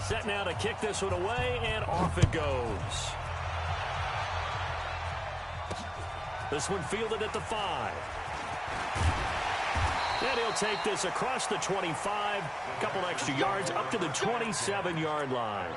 Set now to kick this one away, and off it goes. This one fielded at the 5. And he'll take this across the 25, a couple extra yards up to the 27-yard line.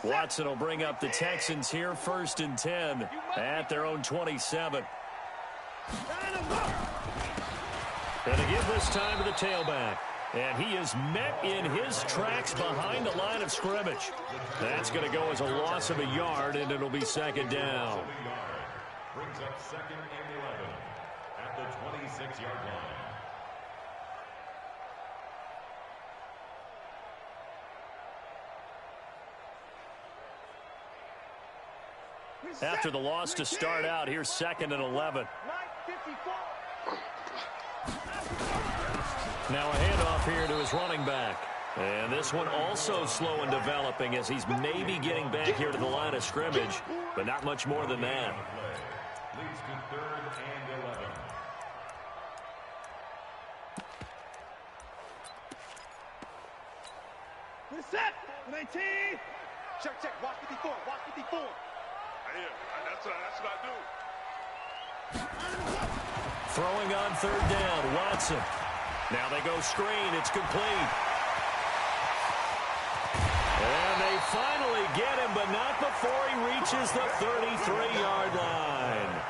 Watson will bring up the Texans here, 1st and 10 at their own 27. And to give this time to the tailback. And he is met in his tracks behind the line of scrimmage. That's going to go as a loss of a yard, and it'll be 2nd down. Brings up 2nd and 11 at the 26-yard line. After the loss to start out, here's 2nd and 11. Now a handoff here to his running back. And this one also slow in developing as he's maybe getting back here to the line of scrimmage, but not much more than that. Leads to 3rd and 11. Set, 19. Check, watch 54, watch 54. That's what I do. Throwing on 3rd down, Watson. Now they go screen, it's complete. And they finally get him, but not before he reaches the 33-yard line.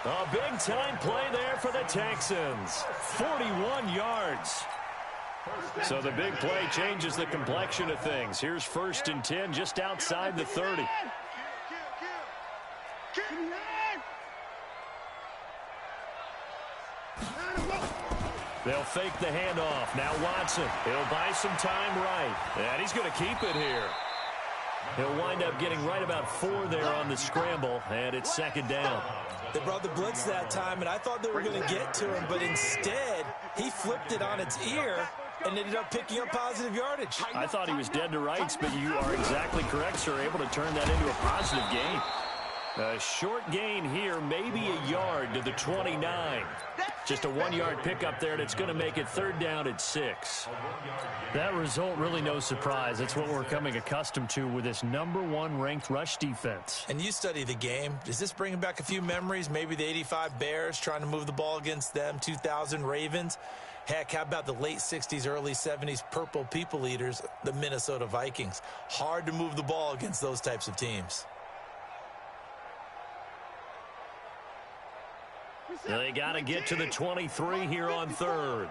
A big-time play there for the Texans. 41 yards. So the big play changes the complexion of things. Here's 1st and 10 just outside the 30. They'll fake the handoff. Now Watson. He'll buy some time right. And he's going to keep it here. He'll wind up getting right about 4 there on the scramble, and it's 2nd down. They brought the blitz that time, and I thought they were going to get to him, but instead he flipped it on its ear and ended up picking up positive yardage. I thought he was dead to rights, but you are exactly correct, sir. Able to turn that into a positive gain. A short gain here, maybe a yard to the 29. Just a 1-yard pickup there, and it's going to make it 3rd down at 6. That result, really no surprise. That's what we're coming accustomed to with this #1 ranked rush defense. And you study the game. Is this bringing back a few memories? Maybe the 85 Bears trying to move the ball against them, 2000 Ravens. Heck, how about the late 60s, early 70s Purple People Eaters, the Minnesota Vikings? Hard to move the ball against those types of teams. They got to get to the 23 here on 3rd.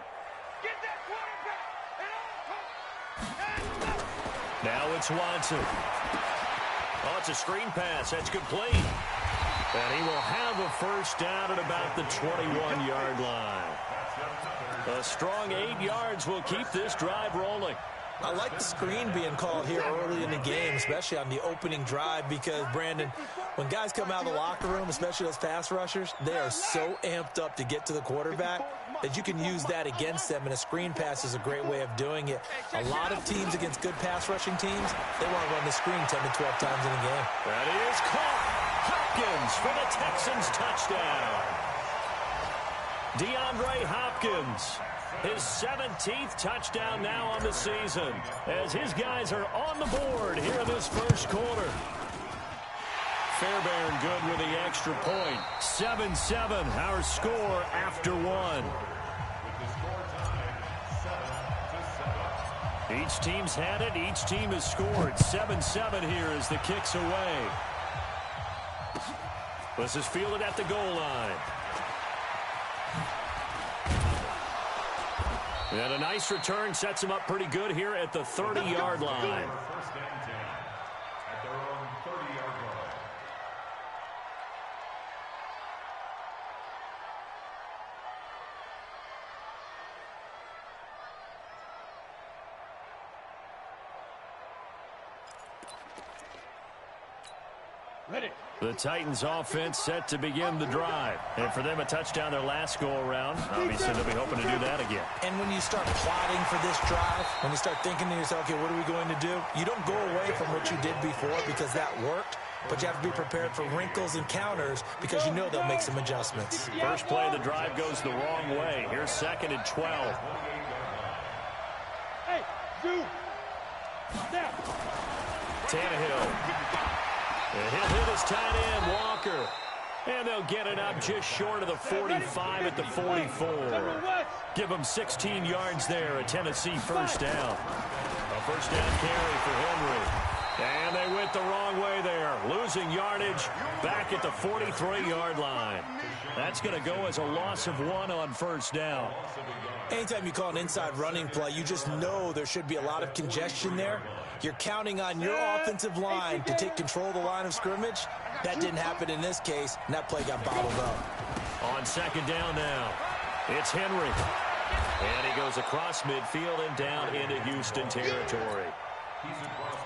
Now it's Watson. Oh, it's a screen pass. That's complete. And he will have a 1st down at about the 21-yard line. A strong 8 yards will keep this drive rolling. I like the screen being called here early in the game, especially on the opening drive, because, Brandon, when guys come out of the locker room, especially those pass rushers, they are so amped up to get to the quarterback that you can use that against them, and a screen pass is a great way of doing it. A lot of teams against good pass rushing teams, they want to run the screen 10 to 12 times in a game. That is caught. Hopkins for the Texans touchdown. DeAndre Hopkins. His 17th touchdown now on the season as his guys are on the board here in this 1st quarter. Fairbairn good with the extra point. 7-7, our score after 1. Each team's had it. Each team has scored. 7-7 here as the kick's away. This is fielded at the goal line. And a nice return sets him up pretty good here at the 30-yard line. First and 10 at their own 30-yard line. The Titans offense set to begin the drive. And for them, a touchdown their last go-around. Obviously, they'll be hoping to do that again. And when you start plotting for this drive, when you start thinking to yourself, okay, what are we going to do? You don't go away from what you did before because that worked. But you have to be prepared for wrinkles and counters because you know they'll make some adjustments. First play of the drive goes the wrong way. Here's 2nd and 12. Hey, dude. Snap. Tannehill. And he'll hit his tight end, Walker. And they'll get it up just short of the 45 at the 44. Give them 16 yards there, a Tennessee first down. A first down carry for Henry. And they went the wrong way there. Losing yardage back at the 43-yard line. That's going to go as a loss of 1 on first down. Anytime you call an inside running play, you just know there should be a lot of congestion there. You're counting on your offensive line to take control of the line of scrimmage. That didn't happen in this case, and that play got bottled up. On 2nd down now, it's Henry. And he goes across midfield and down into Houston territory.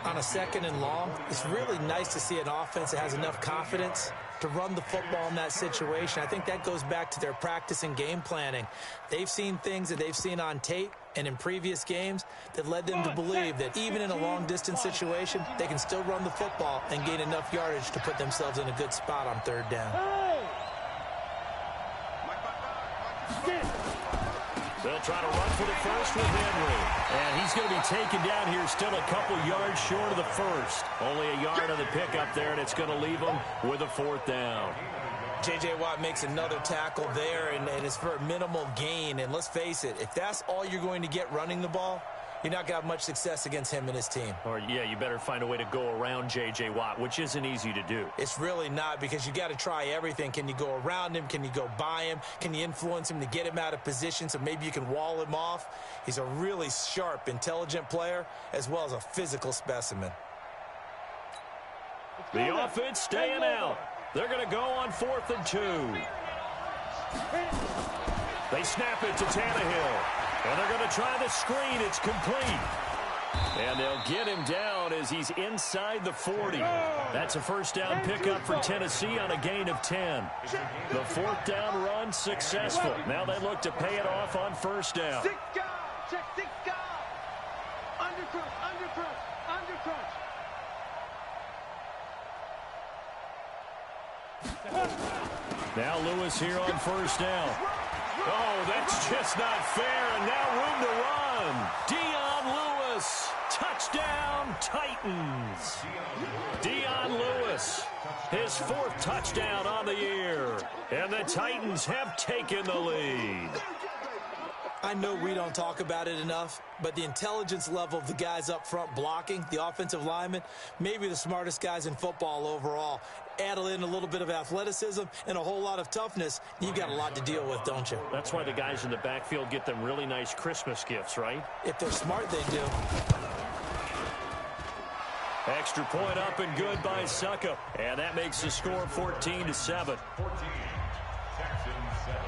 On a 2nd and long, it's really nice to see an offense that has enough confidence to run the football in that situation. I think that goes back to their practice and game planning. They've seen things that they've seen on tape and in previous games that led them to believe that even in a long-distance situation, they can still run the football and gain enough yardage to put themselves in a good spot on 3rd down. They'll try to run for the first with Henry. And he's going to be taken down here still a couple yards short of the first. Only a yard on the pickup there, and it's going to leave him with a 4th down. J.J. Watt makes another tackle there, and it's for a minimal gain. And let's face it, if that's all you're going to get running the ball, you're not going to have much success against him and his team. Or, yeah, you better find a way to go around J.J. Watt, which isn't easy to do. It's really not, because you got to try everything. Can you go around him? Can you go by him? Can you influence him to get him out of position so maybe you can wall him off? He's a really sharp, intelligent player, as well as a physical specimen. The offense staying out. They're going to go on 4th and 2. They snap it to Tannehill. And they're going to try the screen. It's complete. And they'll get him down as he's inside the 40. That's a first down pickup for Tennessee on a gain of 10. The 4th down run successful. Now they look to pay it off on first down. Six guys. Check 6 guys. Under crunch, under crunch, under crunch. Now Lewis here on first down. Oh, that's just not fair, and now room to run. Dion Lewis, touchdown Titans. Dion Lewis, his 4th touchdown on the year, and the Titans have taken the lead. I know we don't talk about it enough, but the intelligence level of the guys up front blocking, the offensive linemen, maybe the smartest guys in football overall. Add in a little bit of athleticism and a whole lot of toughness, you've got a lot to deal with, don't you? That's why the guys in the backfield get them really nice Christmas gifts, right? If they're smart, they do. Extra point up and good by Suckup. And that makes the score 14-7. 14, Texans 7.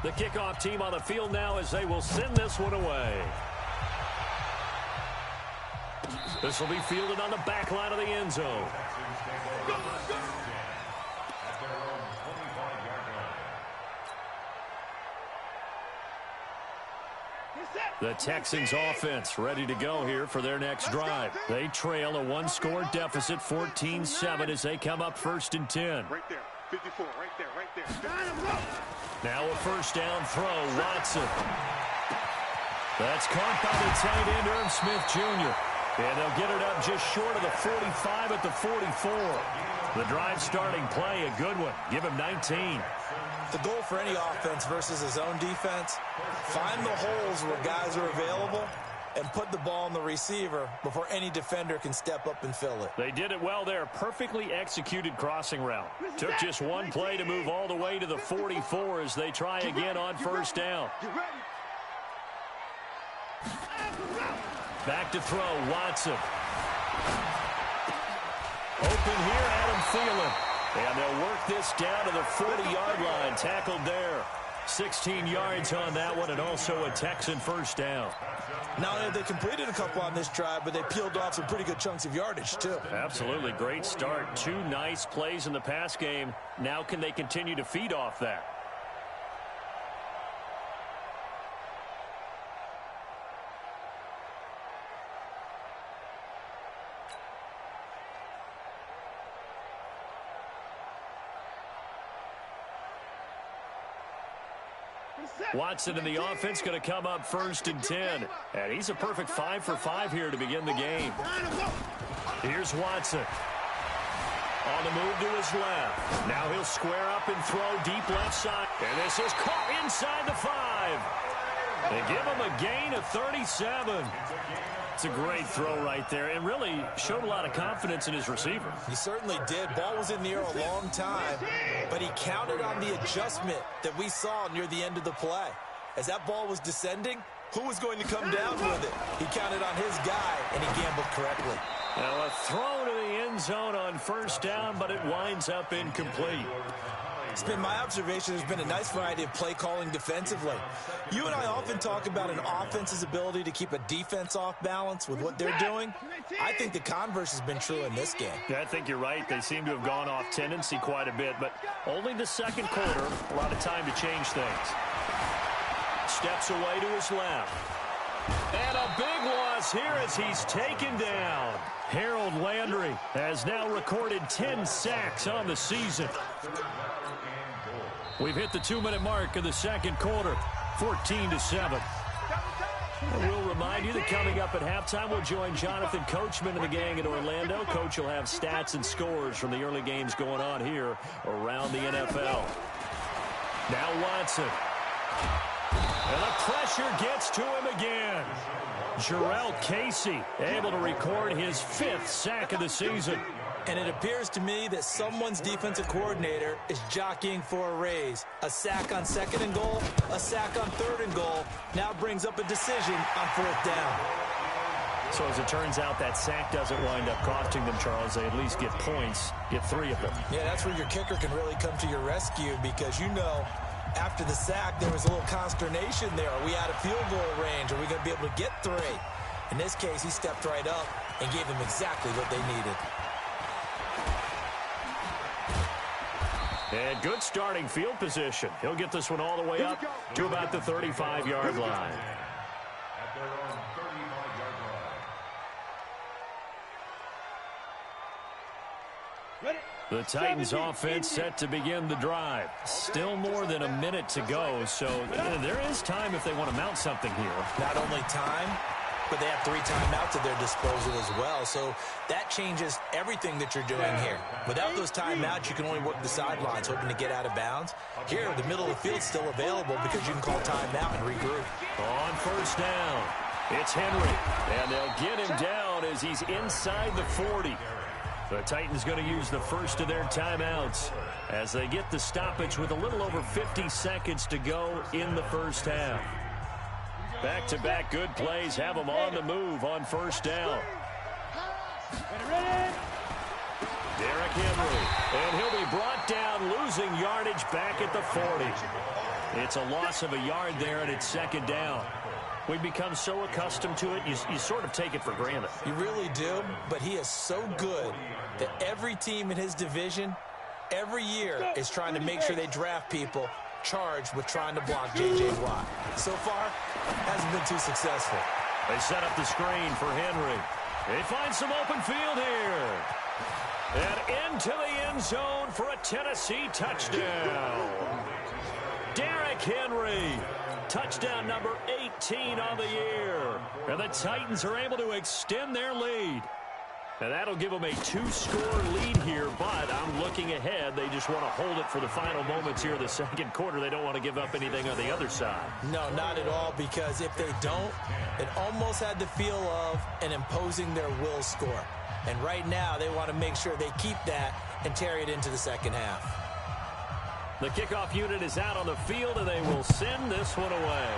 The kickoff team on the field now as they will send this one away. This will be fielded on the back line of the end zone. The Texans offense ready to go here for their next drive. They trail a 1-score deficit, 14-7, as they come up 1st and 10. Right there. 54, right there, right there. Now a first down throw, Watson. That's caught by the tight end, Irv Smith Jr. And they'll get it up just short of the 45 at the 44. The drive starting play, a good one. Give him 19. The goal for any offense versus his own defense, find the holes where guys are available and put the ball on the receiver before any defender can step up and fill it. They did it well there. Perfectly executed crossing route. Took just one play to move all the way to the 44 as they try again on first down. Back to throw, Watson. Open here, Adam Thielen. And they'll work this down to the 40-yard line. Tackled there 16 yards on that one, and also a Texan first down. Not only have they completed a couple on this drive, but they peeled off some pretty good chunks of yardage, too. Absolutely. Great start. 2 nice plays in the pass game. Now can they continue to feed off that? Watson in the offense going to come up 1st and 10. And he's a perfect 5 for 5 here to begin the game. Here's Watson. On the move to his left. Now he'll square up and throw deep left side. And this is caught inside the 5. They give him a gain of 37. It's a great throw right there, and really showed a lot of confidence in his receiver. He certainly did. Ball was in the air a long time, but he counted on the adjustment that we saw near the end of the play. As that ball was descending, who was going to come down with it? He counted on his guy, and he gambled correctly. Now a throw to the end zone on 1st down, but it winds up incomplete. It's been my observation there's been a nice variety of play calling defensively. You and I often talk about an offense's ability to keep a defense off balance with what they're doing. I think the converse has been true in this game. Yeah, I think you're right. They seem to have gone off tendency quite a bit, but only the 2nd quarter, a lot of time to change things. Steps away to his left. And a big loss here as he's taken down. Harold Landry has now recorded 10 sacks on the season. We've hit the 2-minute mark of the 2nd quarter, 14-7. And we'll remind you that coming up at halftime, we'll join Jonathan Coachman and the gang in Orlando. Coach will have stats and scores from the early games going on here around the NFL. Now Watson. And the pressure gets to him again. Jarrell Casey able to record his 5th sack of the season. And it appears to me that someone's defensive coordinator is jockeying for a raise. A sack on 2nd and goal, a sack on 3rd and goal, now brings up a decision on 4th down. So as it turns out, that sack doesn't wind up costing them, Charles. They at least get points, get 3 of them. Yeah, that's where your kicker can really come to your rescue because, you know, after the sack, there was a little consternation there. Are we out of field goal range? Are we going to be able to get 3? In this case, he stepped right up and gave them exactly what they needed. And good starting field position. He'll get this one all the way up to about the 35-yard line. At their own 35-yard line. The Titans offense set to begin the drive. Still more than a minute to go, so there is time if they want to mount something here. Not only time, but they have 3 timeouts at their disposal as well, so that changes everything that you're doing here. Without those timeouts, you can only work the sidelines, hoping to get out of bounds. Here, the middle of the field's still available because you can call timeout and regroup. On 1st down, it's Henry, and they'll get him down as he's inside the 40. The Titans going to use the first of their timeouts as they get the stoppage with a little over 50 seconds to go in the first half. Back-to-back good plays have them on the move on 1st down. Derrick Henry, and he'll be brought down, losing yardage back at the 40. It's a loss of a yard there, and it's 2nd down. We've become so accustomed to it, you sort of take it for granted. You really do, but he is so good that every team in his division, every year, is trying to make sure they draft people charged with trying to block J.J. Watt. So far, hasn't been too successful. They set up the screen for Henry. They find some open field here. And into the end zone for a Tennessee touchdown. Derrick Henry. Touchdown number 18 on the year. And the Titans are able to extend their lead. And that'll give them a 2-score lead here, but I'm looking ahead. They just want to hold it for the final moments here of the 2nd quarter. They don't want to give up anything on the other side. No, not at all, because if they don't, it almost had the feel of an imposing their will score. And right now, they want to make sure they keep that and carry it into the 2nd half. The kickoff unit is out on the field, and they will send this one away.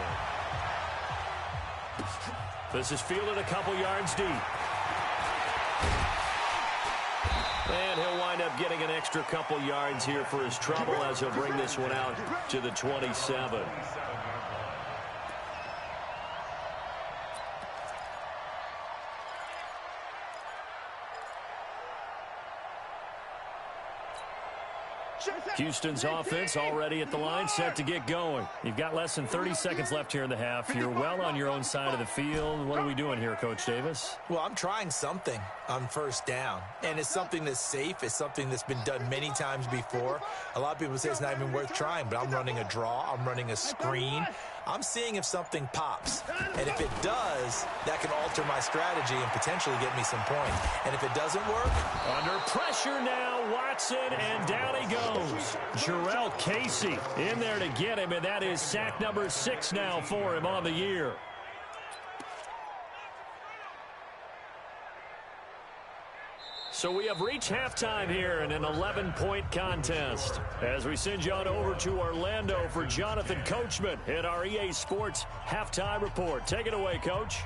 This is fielded a couple yards deep. And he'll wind up getting an extra couple yards here for his trouble as he'll bring this one out to the 27. Houston's offense already at the line, set to get going. You've got less than 30 seconds left here in the half. You're well on your own side of the field. What are we doing here, Coach Davis? Well, I'm trying something on first down, and it's something that's safe. It's something that's been done many times before. A lot of people say it's not even worth trying, but I'm running a draw. I'm running a screen. I'm seeing if something pops, and if it does, that can alter my strategy and potentially get me some points. And if it doesn't work, under pressure now, Watson, and down he goes. Jarrell Casey in there to get him, and that is sack number 6 now for him on the year. So we have reached halftime here in an 11-point contest. As we send you on over to Orlando for Jonathan Coachman in our EA Sports Halftime Report. Take it away, Coach.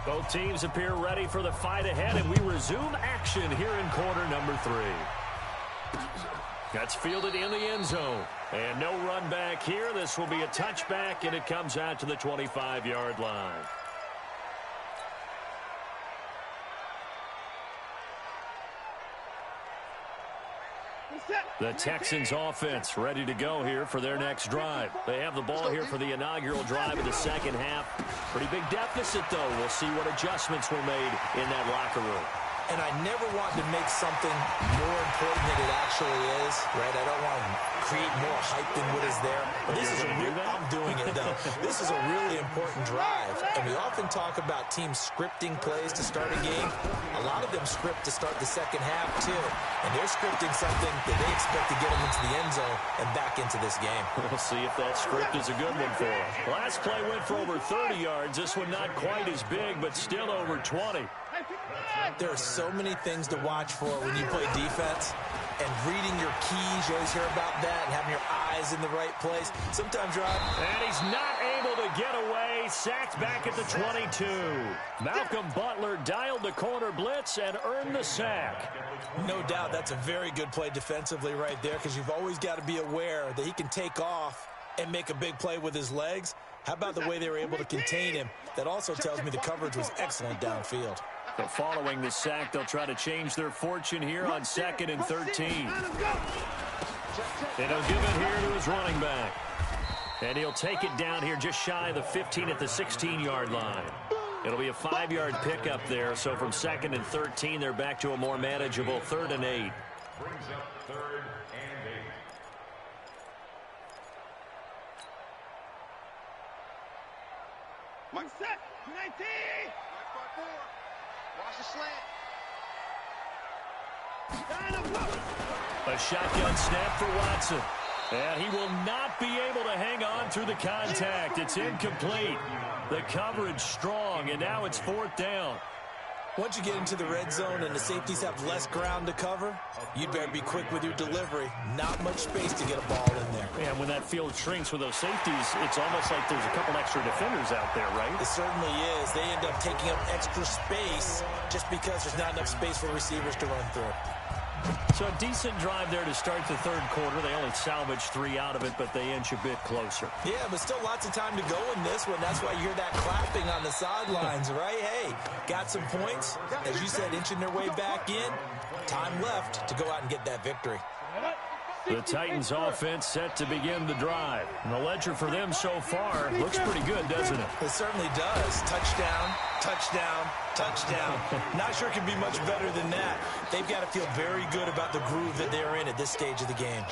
Both teams appear ready for the fight ahead, and we resume action here in quarter number 3. That's fielded in the end zone. And no run back here. This will be a touchback, and it comes out to the 25-yard line. The Texans offense ready to go here for their next drive. They have the ball here for the inaugural drive of the second half. Pretty big deficit, though. We'll see what adjustments were made in that locker room. And I never want to make something more important than it actually is, right? I don't want to create more hype than what is there. But this is I'm doing it, though. This is a really important drive. And we often talk about teams scripting plays to start a game. A lot of them script to start the second half, too. And they're scripting something that they expect to get them into the end zone and back into this game. We'll see if that script is a good one for them. Last play went for over 30 yards. This one not quite as big, but still over 20. There are so many things to watch for when you play defense. And reading your keys, you always hear about that, and having your eyes in the right place. Sometimes you're out. And he's not able to get away. Sacked back at the 22. Malcolm Butler dialed the corner blitz and earned the sack. No doubt that's a very good play defensively right there, because you've always got to be aware that he can take off and make a big play with his legs. How about the way they were able to contain him? That also tells me the coverage was excellent downfield. So following the sack, they'll try to change their fortune here on 2nd and 13. And he'll give it here to his running back. And he'll take it down here just shy of the 15 at the 16-yard line. It'll be a 5-yard pickup there. So from 2nd and 13, they're back to a more manageable 3rd and 8. Brings up 3rd and 8. One set, 19. Watch the slant. A shotgun snap for Watson. And he will not be able to hang on through the contact. It's incomplete. The coverage strong, and now it's 4th down. Once you get into the red zone and the safeties have less ground to cover, you'd better be quick with your delivery. Not much space to get a ball in there. And when that field shrinks with those safeties, it's almost like there's a couple extra defenders out there, right? It certainly is. They end up taking up extra space just because there's not enough space for receivers to run through. So a decent drive there to start the 3rd quarter. They only salvaged 3 out of it, but they inch a bit closer. Yeah, but still lots of time to go in this one. That's why you hear that clapping on the sidelines, right? Hey, got some points. As you said, inching their way back in. Time left to go out and get that victory. The Titans offense set to begin the drive. And the ledger for them so far looks pretty good, doesn't it? It certainly does. Touchdown, touchdown, touchdown. Not sure it can be much better than that. They've got to feel very good about the groove that they're in at this stage of the game.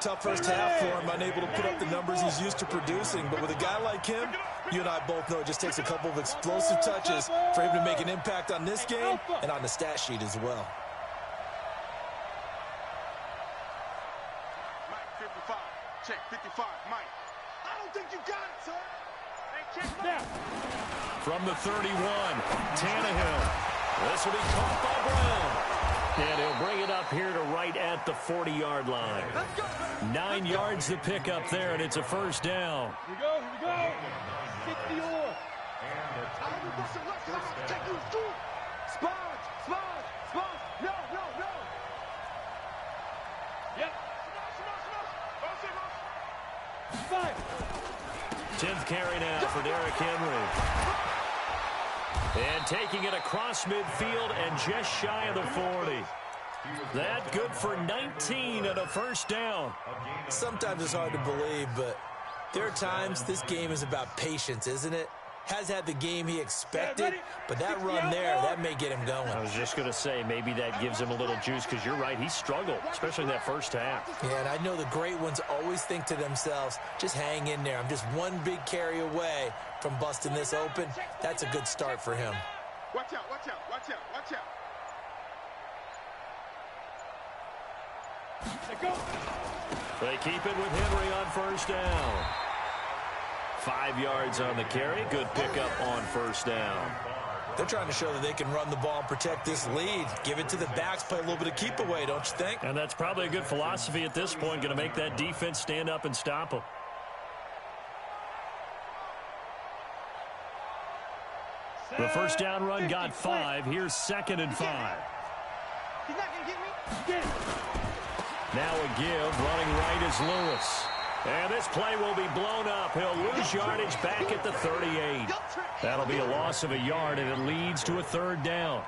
Tough first half for him, unable to put up the numbers he's used to producing. But with a guy like him, you and I both know it just takes a couple of explosive touches for him to make an impact on this game and on the stat sheet as well. check, 55, Mike. I don't think you got it, sir. Hey, check now. From the 31, Tannehill. This will be caught by Brown. And he'll bring it up here to right at the 40-yard line. 9 yards to pick up there, and it's a first down. Here we go, here we go. 60 or. Take you through. Sponge, sponge, sponge. No, no, no. Yep. Fine. 10th carry now for Derrick Henry. And taking it across midfield and just shy of the 40. That good for 19 and a first down. Sometimes it's hard to believe, but there are times this game is about patience, isn't it? Has had the game he expected, but that run there, that may get him going. I was just going to say, maybe that gives him a little juice, because you're right, he struggled, especially in that first half. Yeah, and I know the great ones always think to themselves, just hang in there. I'm just one big carry away from busting this open. That's a good start for him. Watch out, watch out, watch out, watch out. They keep it with Henry on first down. 5 yards on the carry. Good pickup on first down. They're trying to show that they can run the ball and protect this lead. Give it to the backs, play a little bit of keep away, don't you think? And that's probably a good philosophy at this point, going to make that defense stand up and stop them. The first down run got 5. Here's 2nd and 5. He's not going to get me. Get it. Now a give. Running right is Lewis. And this play will be blown up. He'll lose yardage back at the 38. That'll be a loss of a yard, and it leads to a 3rd down.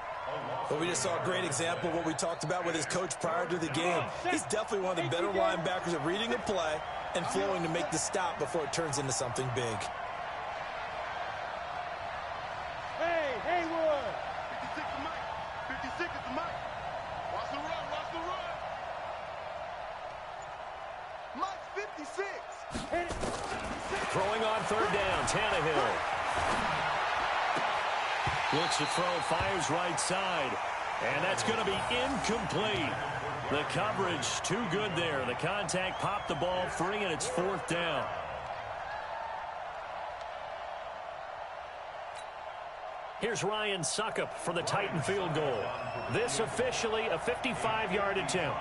Well, we just saw a great example of what we talked about with his coach prior to the game. He's definitely one of the better linebackers at reading a play and flowing to make the stop before it turns into something big. Hey, Haywood. 56 is Mike. 56 is Mike. Watch the run, watch the run. Mike's 56. Throwing on 3rd down, Tannehill. Looks to throw, fires right side. And that's going to be incomplete. The coverage too good there. The contact popped the ball free, and it's 4th down. Here's Ryan Suckup for the Titan field goal. This officially a 55-yard attempt.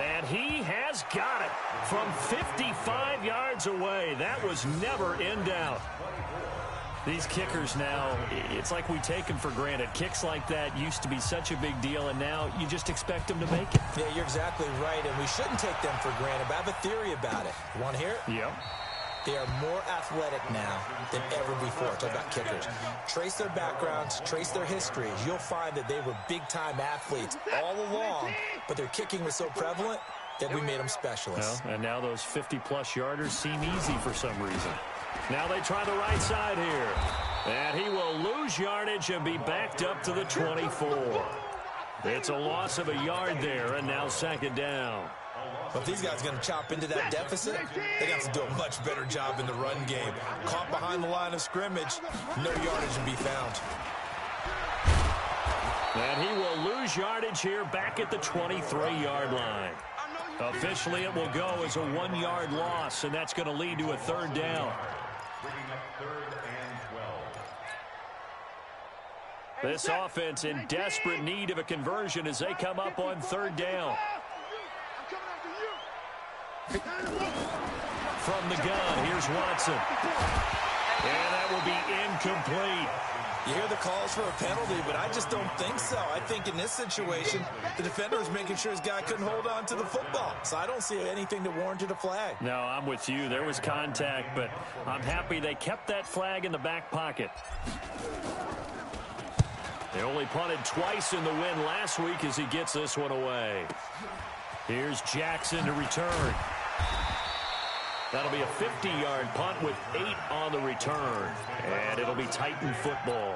And he has got it from 55 yards away. That was never in doubt. These kickers now, it's like we take them for granted. Kicks like that used to be such a big deal, and now you just expect them to make it. Yeah, you're exactly right, and we shouldn't take them for granted, but I have a theory about it. You want to hear it? Yep. They are more athletic now than ever before. Talk about kickers. Trace their backgrounds, trace their histories. You'll find that they were big-time athletes all along, but their kicking was so prevalent that we made them specialists. Well, and now those 50-plus yarders seem easy for some reason. Now they try the right side here. And he will lose yardage and be backed up to the 24. It's a loss of a yard there, and now 2nd down. But if these guys are going to chop into that deficit, they got to do a much better job in the run game. Caught behind the line of scrimmage, no yardage to be found. And he will lose yardage here back at the 23-yard line. Officially, it will go as a 1-yard loss, and that's going to lead to a 3rd down. This offense in desperate need of a conversion as they come up on 3rd down. From the gun, here's Watson. And that will be incomplete. You hear the calls for a penalty, but I just don't think so. I think in this situation, the defender was making sure his guy couldn't hold on to the football. So I don't see anything that warranted a flag. No, I'm with you. There was contact, but I'm happy they kept that flag in the back pocket. They only punted twice in the win last week as he gets this one away. Here's Jackson to return. That'll be a 50-yard punt with 8 on the return. And it'll be Titan football.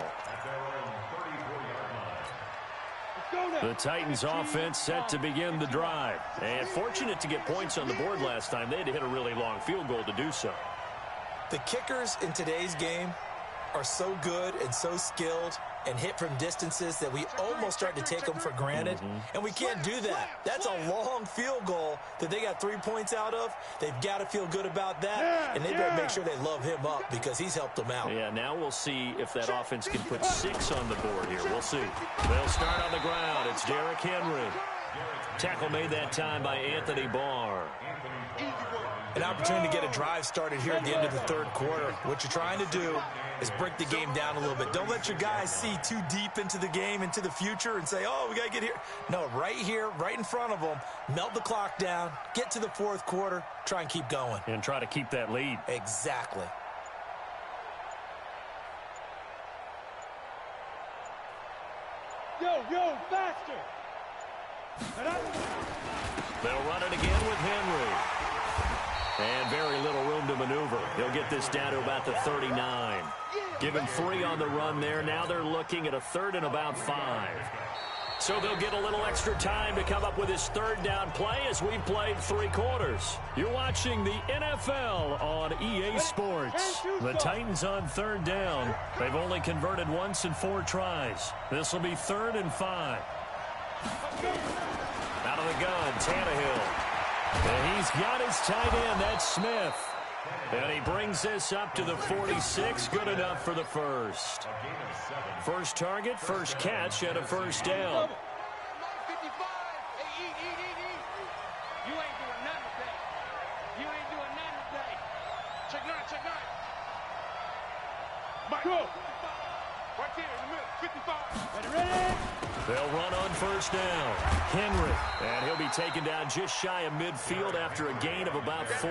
Let's go now. The Titans offense set to begin the drive. And fortunate to get points on the board last time. They had to hit a really long field goal to do so. The kickers in today's game are so good and so skilled and hit from distances that we almost start to take them for granted. And we can't do that. That's a long field goal that they got 3 points out of. They've got to feel good about that, and they better make sure they love him up because he's helped them out. Yeah, now we'll see if that offense can put 6 on the board here. We'll see. They'll start on the ground. It's Derrick Henry. Tackle made that time by Anthony Barr. An opportunity to get a drive started here at the end of the third quarter. What you're trying to do is break the game down a little bit. Don't let your guys see too deep into the game, into the future, and say, oh, we got to get here. No, right here, right in front of them, melt the clock down, get to the fourth quarter, try and keep going. And try to keep that lead. Exactly. Yo, faster! They'll run it again with Henry. And very little room to maneuver. He'll get this down to about the 39. Give him 3 on the run there. Now they're looking at a 3rd and about 5. So they'll get a little extra time to come up with his third down play as we've played 3 quarters. You're watching the NFL on EA Sports. The Titans on 3rd down. They've only converted once in 4 tries. This will be 3rd and 5. Out of the gun, Tannehill. And he's got his tight end. That's Smith. And he brings this up to the 46. Good enough for the first. First target, first catch, and a first down. You ain't doing nothing today. You ain't doing nothing today. Check 9, check 9. Mike, go. Right there in the middle, 55. Ready? They'll run on first down. Henry. And he'll be taken down just shy of midfield after a gain of about 4.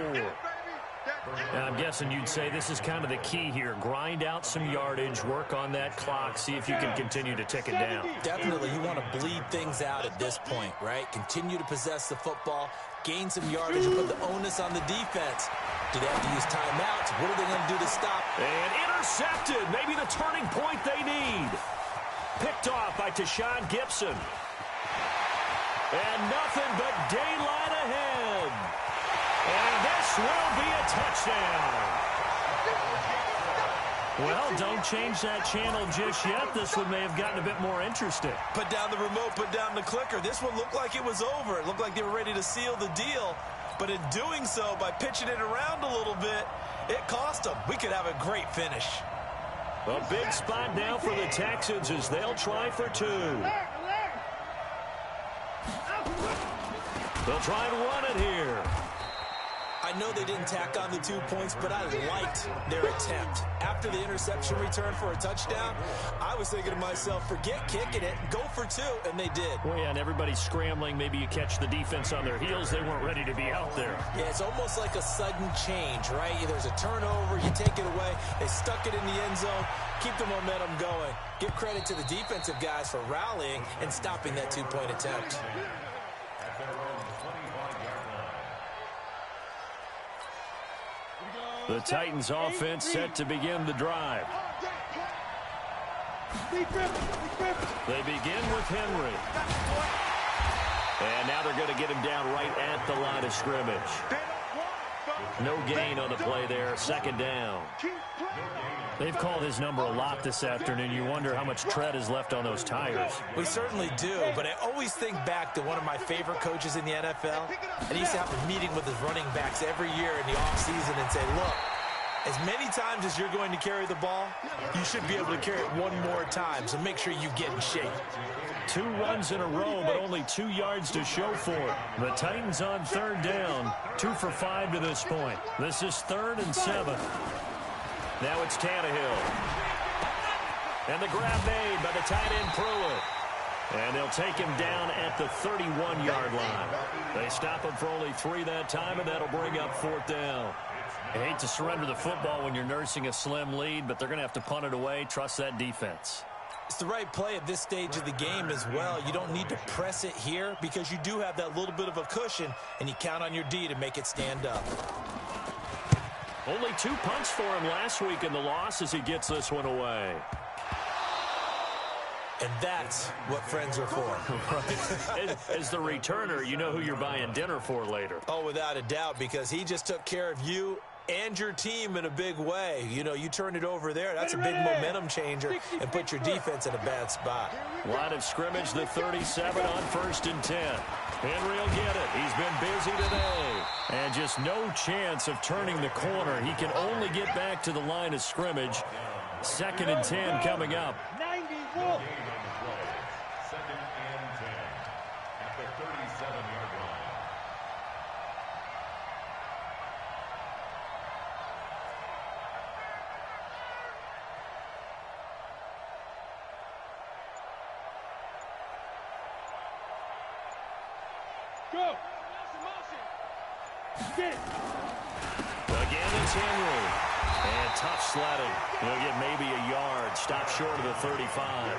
Now, I'm guessing you'd say this is kind of the key here. Grind out some yardage, work on that clock, see if you can continue to tick it down. Definitely, you want to bleed things out at this point, right? Continue to possess the football, gain some yardage, and put the onus on the defense. Do they have to use timeouts? What are they going to do to stop? And intercepted. Maybe the turning point they need. Picked off by Tashawn Gibson. And nothing but daylight ahead. And this will be a touchdown. Well, don't change that channel just yet. This one may have gotten a bit more interesting. Put down the remote, put down the clicker. This one looked like it was over. It looked like they were ready to seal the deal. But in doing so, by pitching it around a little bit, it cost them. We could have a great finish. A big spot now for the Texans as they'll try for 2. They'll try and run it here. I know they didn't tack on the 2 points, but I liked their attempt. After the interception return for a touchdown, I was thinking to myself, forget kicking it, go for 2, and they did. Well, yeah, and everybody's scrambling. Maybe you catch the defense on their heels. They weren't ready to be out there. Yeah, it's almost like a sudden change, right? There's a turnover, you take it away, they stuck it in the end zone, keep the momentum going. Give credit to the defensive guys for rallying and stopping that 2-point attempt. The Titans offense set to begin the drive. They begin with Henry. And now they're going to get him down right at the line of scrimmage. No gain on the play there. 2nd down. They've called his number a lot this afternoon. You wonder how much tread is left on those tires. We certainly do, but I always think back to one of my favorite coaches in the NFL, and he used to have a meeting with his running backs every year in the offseason and say, look, as many times as you're going to carry the ball, you should be able to carry it 1 more time, so make sure you get in shape. 2 runs in a row, but only 2 yards to show for it. The Titans on 3rd down, 2 for 5 to this point. This is 3rd and 7. Now it's Tannehill. And the grab made by the tight end Pruitt. And they'll take him down at the 31-yard line. They stop him for only 3 that time, and that'll bring up 4th down. I hate to surrender the football when you're nursing a slim lead, but they're going to have to punt it away. Trust that defense. It's the right play at this stage of the game as well. You don't need to press it here because you do have that little bit of a cushion, and you count on your D to make it stand up. Only 2 punts for him last week in the loss as he gets this one away. And that's what friends are for. Right. As the returner, you know who you're buying dinner for later. Oh, without a doubt, because he just took care of you and your team in a big way. You know, you turned it over there. That's a big momentum changer and put your defense in a bad spot. Line of scrimmage, the 37 on 1st and 10. Henry will get it. He's been busy today. And just no chance of turning the corner. He can only get back to the line of scrimmage. 2nd and 10 coming up. 91. Second and 10 at the 37-yard line. Go. Get. Again, it's Henry. And tough sledding. He'll get maybe a yard. Stop short of the 35.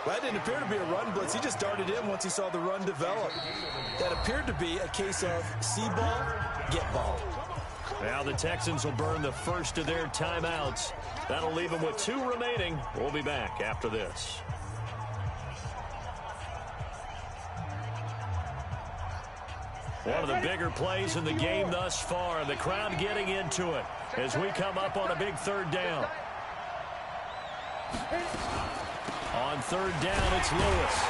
Well, that didn't appear to be a run blitz. He just darted in once he saw the run develop. That appeared to be a case of see ball, get ball. Now the Texans will burn the first of their timeouts. That'll leave them with 2 remaining. We'll be back after this. One of the bigger plays in the game thus far. The crowd getting into it as we come up on a big 3rd down. On 3rd down, it's Lewis.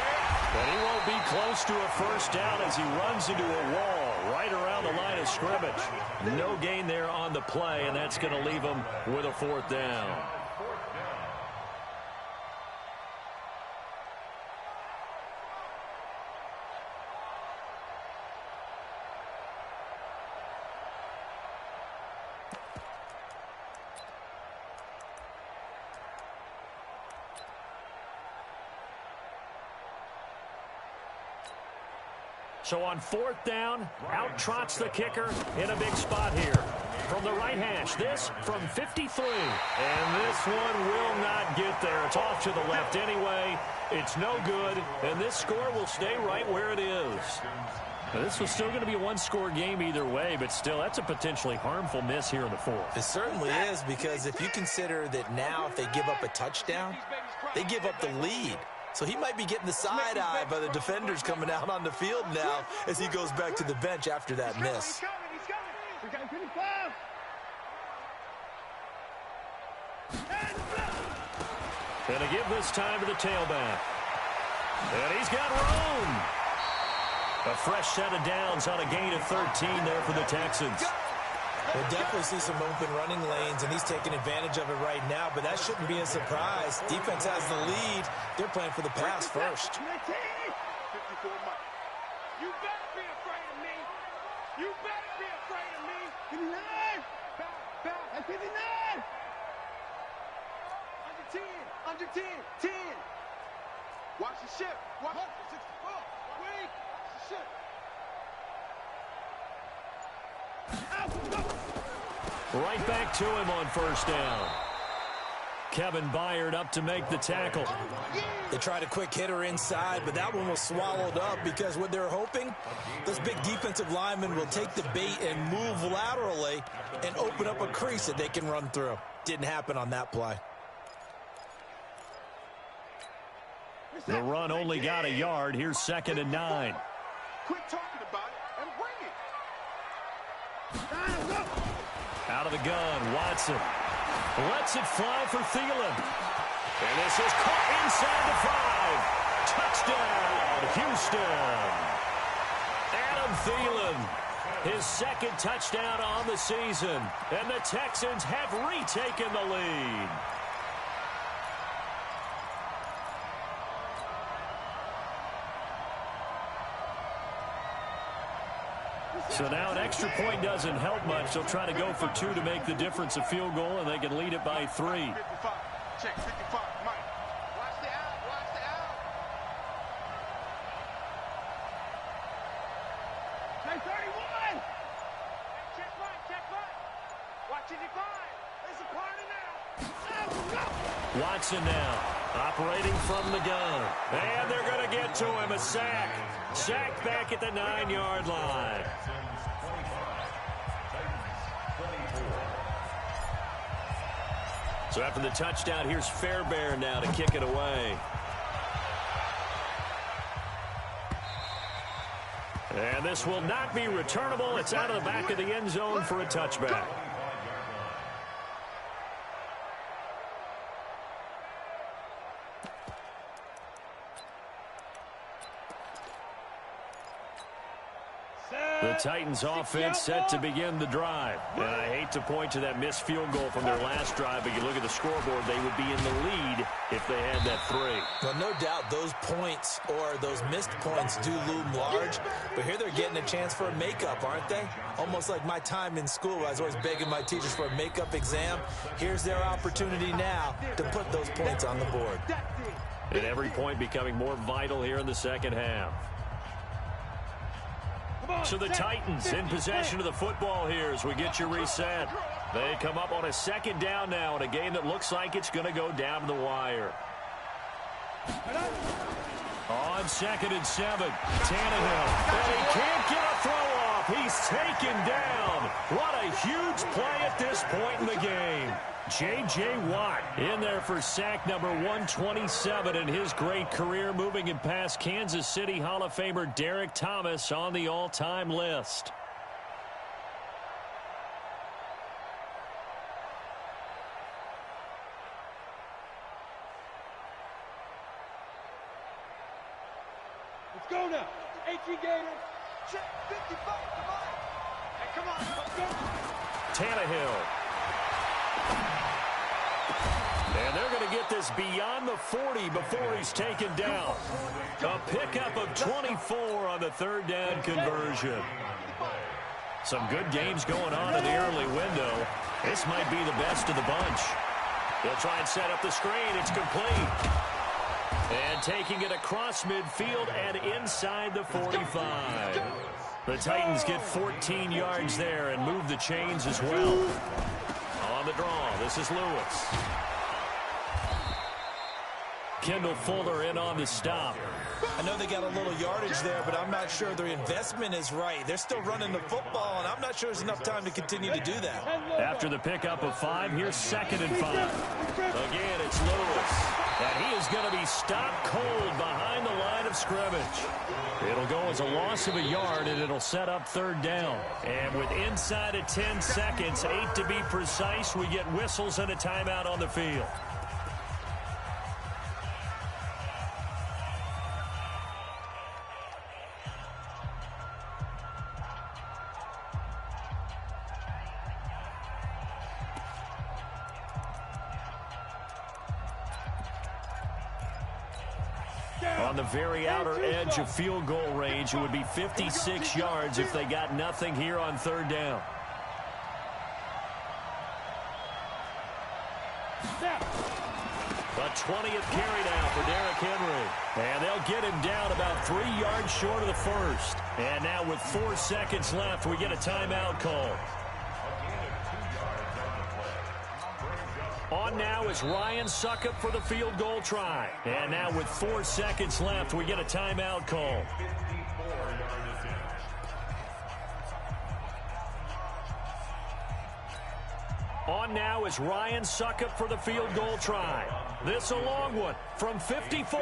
But he won't be close to a first down as he runs into a wall right around the line of scrimmage. No gain there on the play, and that's going to leave him with a 4th down. So on 4th down, out trots the kicker in a big spot here. From the right hash, this from 53. And this one will not get there. It's off to the left anyway. It's no good, and this score will stay right where it is. Now, this was still going to be a 1-score game either way, but still, that's a potentially harmful miss here in the 4th. It certainly is, because if you consider that now if they give up a touchdown, they give up the lead. So he might be getting the side eye by the defenders coming out on the field now as he goes back to the bench after that miss. Going to give this time to the tailback. And he's got room. A fresh set of downs on a gain of 13 there for the Texans. We'll definitely see some open running lanes, and he's taking advantage of it right now, but that shouldn't be a surprise. Defense has the lead. They're playing for the pass first. 54 Mike. You better be afraid of me. You better be afraid of me. 59. Back. At 59. Under 10. Under 10. 10. Watch the ship. Watch the 64. Wait. Watch the ship. Right back to him on 1st down. Kevin Byard up to make the tackle. They tried a quick hitter inside, but that one was swallowed up because what they're hoping, those big defensive linemen will take the bait and move laterally and open up a crease that they can run through. Didn't happen on that play. The run only got a yard. Here's 2nd and 9. Quit talking about it and bring it. Out of the gun, Watson lets it fly for Thielen. And this is caught inside the 5. Touchdown, Houston. Adam Thielen, his 2nd touchdown on the season. And the Texans have retaken the lead. So now an extra point doesn't help much. They'll try to go for 2 to make the difference a field goal, and they can lead it by 3. 55. Check 55. Mike. Watch the out. Watch the out. Check 31. Check right. Check right. Watch it decline. There's a party now. Watson now operating from the gun. And they're going to get to him. A sack. Sack back at the 9-yard line. So after the touchdown, here's Fairbairn now to kick it away. And this will not be returnable. It's out of the back of the end zone for a touchback. The Titans offense set to begin the drive. And I hate to point to that missed field goal from their last drive, but you look at the scoreboard, they would be in the lead if they had that 3. Well, no doubt those points or those missed points do loom large, but here they're getting a chance for a makeup, aren't they? Almost like my time in school. I was always begging my teachers for a makeup exam. Here's their opportunity now to put those points on the board. And every point becoming more vital here in the second half. So the Titans in possession of the football here as we get you reset. They come up on a second down now in a game that looks like it's going to go down to the wire. On 2nd and 7, Tannehill. And he can't get a throw off. He's taken down. What a huge play at this point in the game. J.J. Watt in there for sack number 127 in his great career, moving it past Kansas City Hall of Famer Derek Thomas on the all-time list. Let's go now. 18 Gators. Check 55. Come on. Hey, come on. Let's go. Tannehill. And they're going to get this beyond the 40 before he's taken down. A pickup of 24 on the 3rd down conversion. Some good games going on in the early window. This might be the best of the bunch. They'll try and set up the screen. It's complete. And taking it across midfield and inside the 45. The Titans get 14 yards there and move the chains as well. On the draw, this is Lewis. Kendall Fuller in on the stop. I know they got a little yardage there, but I'm not sure their investment is right. They're still running the football, and I'm not sure there's enough time to continue to do that. After the pickup of 5, here's 2nd and 5. Again, it's Lewis. And he is going to be stopped cold behind the line of scrimmage. It'll go as a loss of a yard, and it'll set up 3rd down. And with inside of 10 seconds, 8 to be precise, we get whistles and a timeout on the field. On the very outer edge of field goal range, it would be 56 yards if they got nothing here on 3rd down. A 20th carry now for Derrick Henry. And they'll get him down about 3 yards short of the 1st. And now with 4 seconds left, we get a timeout call. On now is Ryan Suckup for the field goal try. And now with 4 seconds left, we get a timeout call. On now is Ryan Suckup for the field goal try. This a long one from 54.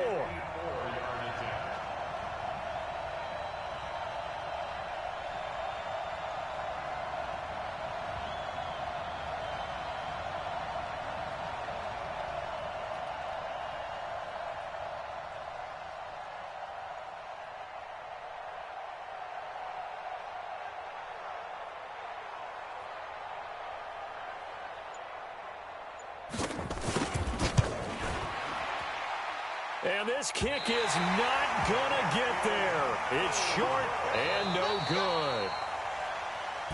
And this kick is not gonna get there. It's short and no good.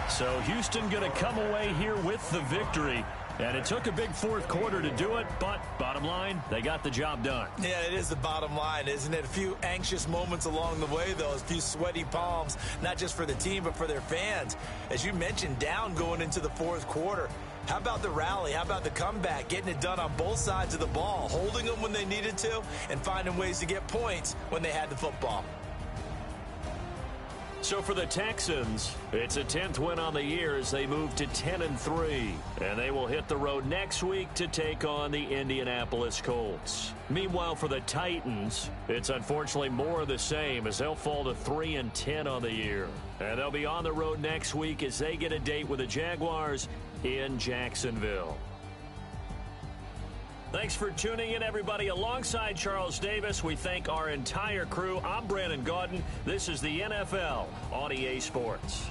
So Houston gonna come away here with the victory. And it took a big 4th quarter to do it, but bottom line, they got the job done. Yeah, it is the bottom line, isn't it? A few anxious moments along the way, though, a few sweaty palms, not just for the team, but for their fans. As you mentioned, down going into the 4th quarter. How about the rally? How about the comeback? Getting it done on both sides of the ball, holding them when they needed to, and finding ways to get points when they had the football. So for the Texans, it's a 10th win on the year as they move to 10-3. And they will hit the road next week to take on the Indianapolis Colts. Meanwhile, for the Titans, it's unfortunately more of the same as they'll fall to 3-10 on the year. And they'll be on the road next week as they get a date with the Jaguars in Jacksonville. Thanks for tuning in, everybody. Alongside Charles Davis, we thank our entire crew. I'm Brandon Gaudin. This is the NFL on EA Sports.